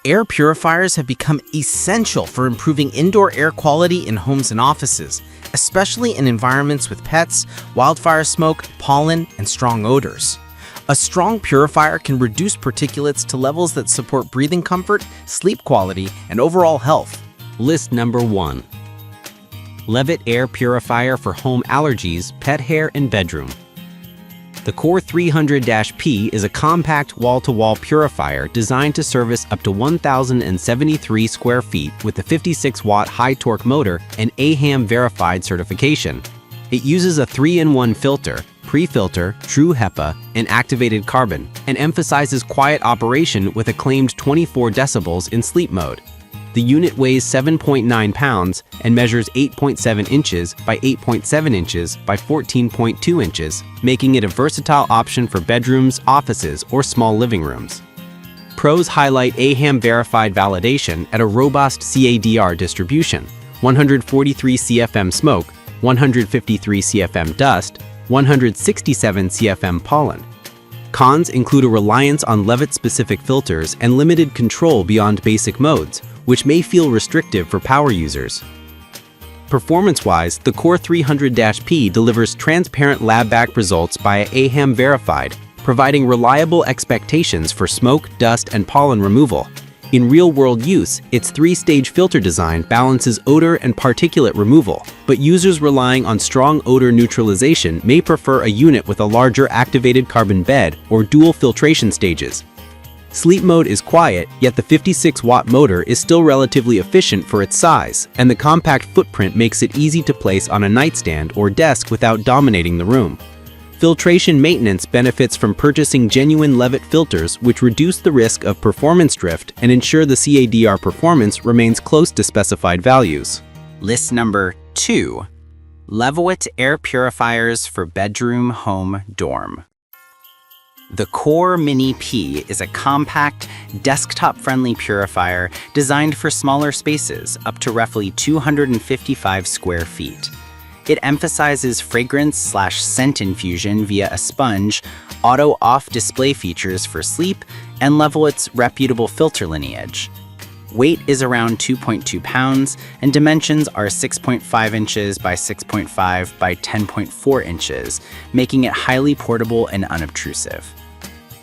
Air purifiers have become essential for improving indoor air quality in homes and offices, especially in environments with pets, wildfire smoke, pollen, and strong odors. A strong purifier can reduce particulates to levels that support breathing comfort, sleep quality, and overall health. List number 1. Levitt Air Purifier for Home Allergies, Pet Hair, and Bedroom. The Core 300-P is a compact wall-to-wall purifier designed to service up to 1,073 square feet with a 56-watt high-torque motor and AHAM verified certification. It uses a 3-in-1 filter, pre-filter, true HEPA, and activated carbon, and emphasizes quiet operation with a claimed 24 decibels in sleep mode. The unit weighs 7.9 pounds and measures 8.7 inches by 8.7 inches by 14.2 inches, making it a versatile option for bedrooms, offices, or small living rooms. Pros highlight AHAM verified validation at a robust CADR distribution: 143 CFM smoke, 153 CFM dust, 167 CFM pollen. Cons include a reliance on Levitt-specific filters and limited control beyond basic modes, which may feel restrictive for power users. Performance-wise, the Core 300-P delivers transparent lab-backed results by AHAM verified, providing reliable expectations for smoke, dust, and pollen removal. In real-world use, its 3-stage filter design balances odor and particulate removal, but users relying on strong odor neutralization may prefer a unit with a larger activated carbon bed or dual filtration stages. Sleep mode is quiet, yet the 56-watt motor is still relatively efficient for its size, and the compact footprint makes it easy to place on a nightstand or desk without dominating the room. Filtration maintenance benefits from purchasing genuine Levitt filters, which reduce the risk of performance drift and ensure the CADR performance remains close to specified values. List number 2. Levitt Air Purifiers for Bedroom, Home, Dorm. The Core Mini P is a compact, desktop-friendly purifier designed for smaller spaces, up to roughly 255 square feet. It emphasizes fragrance/scent infusion via a sponge, auto-off display features for sleep, and Levitt's reputable filter lineage. Weight is around 2.2 pounds, and dimensions are 6.5 inches by 6.5 by 10.4 inches, making it highly portable and unobtrusive.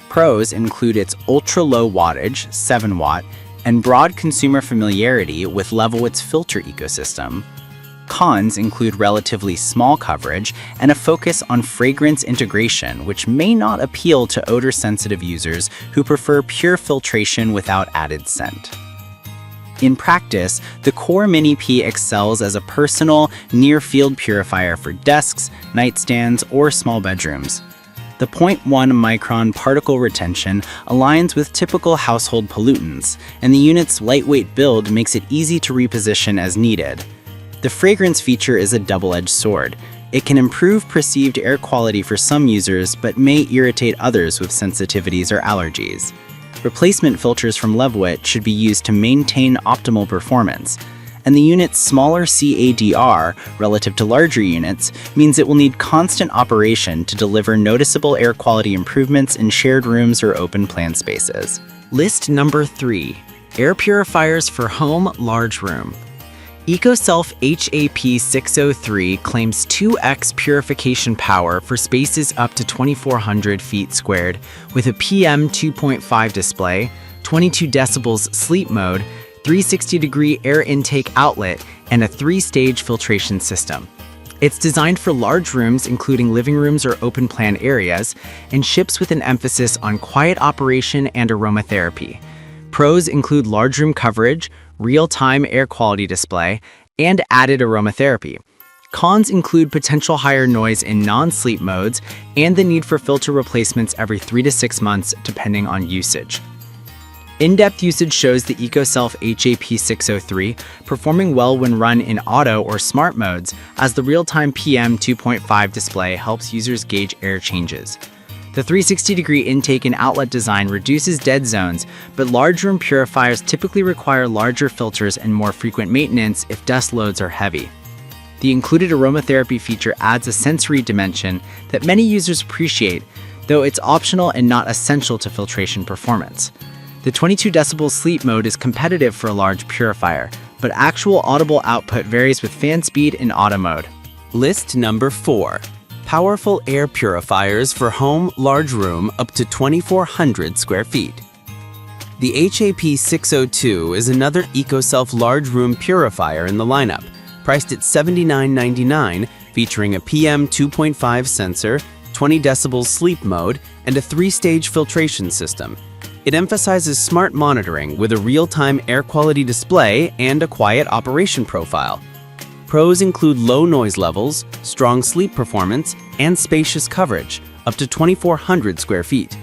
Pros include its ultra-low wattage, 7 watt, and broad consumer familiarity with Levitt's filter ecosystem. Cons include relatively small coverage and a focus on fragrance integration, which may not appeal to odor-sensitive users who prefer pure filtration without added scent. In practice, the Core Mini P excels as a personal, near-field purifier for desks, nightstands, or small bedrooms. The 0.1 micron particle retention aligns with typical household pollutants, and the unit's lightweight build makes it easy to reposition as needed. The fragrance feature is a double-edged sword. It can improve perceived air quality for some users, but may irritate others with sensitivities or allergies. Replacement filters from Levitt should be used to maintain optimal performance, and the unit's smaller CADR relative to larger units means it will need constant operation to deliver noticeable air quality improvements in shared rooms or open plan spaces. List number 3. Air purifiers for home, large room. EcoSelf HEPA603 claims 2x purification power for spaces up to 2,400 feet squared with a PM 2.5 display, 22 decibels sleep mode, 360-degree air intake outlet, and a 3-stage filtration system. It's designed for large rooms, including living rooms or open plan areas, and ships with an emphasis on quiet operation and aromatherapy. Pros include large room coverage, real-time air quality display, and added aromatherapy. Cons include potential higher noise in non-sleep modes and the need for filter replacements every 3 to 6 months, depending on usage. In-depth usage shows the EcoSelf HEPA603 performing well when run in auto or smart modes, as the real-time PM 2.5 display helps users gauge air changes. The 360-degree intake and outlet design reduces dead zones, but large room purifiers typically require larger filters and more frequent maintenance if dust loads are heavy. The included aromatherapy feature adds a sensory dimension that many users appreciate, though it's optional and not essential to filtration performance. The 22 decibel sleep mode is competitive for a large purifier, but actual audible output varies with fan speed and auto mode. List number 4. Powerful air purifiers for home large room up to 2,400 square feet. The HEPA 602 is another EcoSelf large room purifier in the lineup, priced at $79.99, featuring a PM 2.5 sensor, 20 decibels sleep mode, and a 3-stage filtration system. It emphasizes smart monitoring with a real-time air quality display and a quiet operation profile. Pros include low noise levels, strong sleep performance, and spacious coverage, up to 2,400 square feet.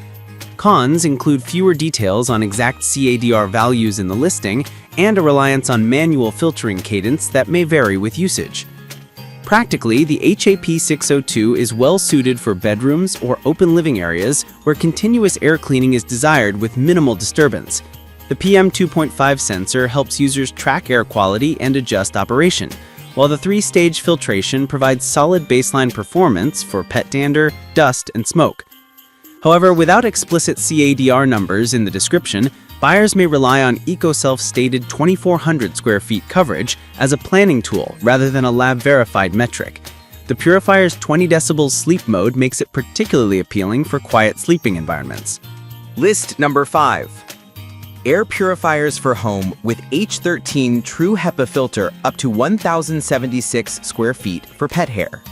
Cons include fewer details on exact CADR values in the listing and a reliance on manual filtering cadence that may vary with usage. Practically, the HEPA 602 is well suited for bedrooms or open living areas where continuous air cleaning is desired with minimal disturbance. The PM 2.5 sensor helps users track air quality and adjust operation, while the 3-stage filtration provides solid baseline performance for pet dander, dust, and smoke. However, without explicit CADR numbers in the description, buyers may rely on EcoSelf's stated 2,400 square feet coverage as a planning tool rather than a lab-verified metric. The purifier's 20 decibels sleep mode makes it particularly appealing for quiet sleeping environments. List number 5. Air purifiers for home with H13 True HEPA filter up to 1,076 square feet for pet hair.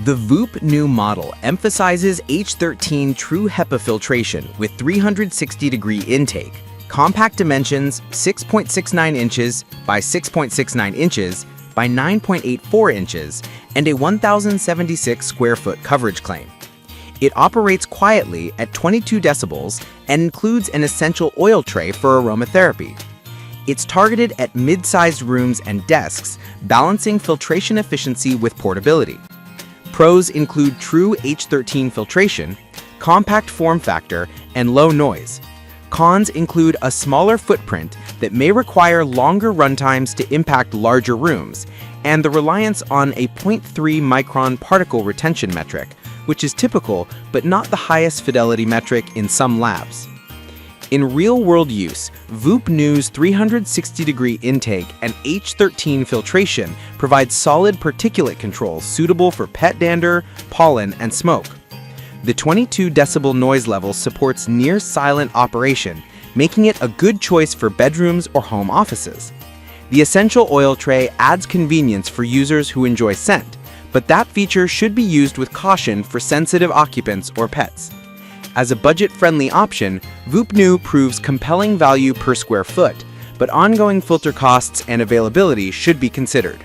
The VOOP new model emphasizes H13 True HEPA filtration with 360-degree intake, compact dimensions 6.69 inches by 6.69 inches by 9.84 inches, and a 1,076 square foot coverage claim. It operates quietly at 22 decibels and includes an essential oil tray for aromatherapy. It's targeted at mid-sized rooms and desks, balancing filtration efficiency with portability. Pros include true H13 filtration, compact form factor, and low noise. Cons include a smaller footprint that may require longer runtimes to impact larger rooms, and the reliance on a 0.3 micron particle retention metric, which is typical but not the highest fidelity metric in some labs. In real-world use, VOOP New's 360-degree intake and H13 filtration provide solid particulate control suitable for pet dander, pollen, and smoke. The 22 decibel noise level supports near-silent operation, making it a good choice for bedrooms or home offices. The essential oil tray adds convenience for users who enjoy scent, but that feature should be used with caution for sensitive occupants or pets. As a budget-friendly option, VOOP New proves compelling value per square foot, but ongoing filter costs and availability should be considered.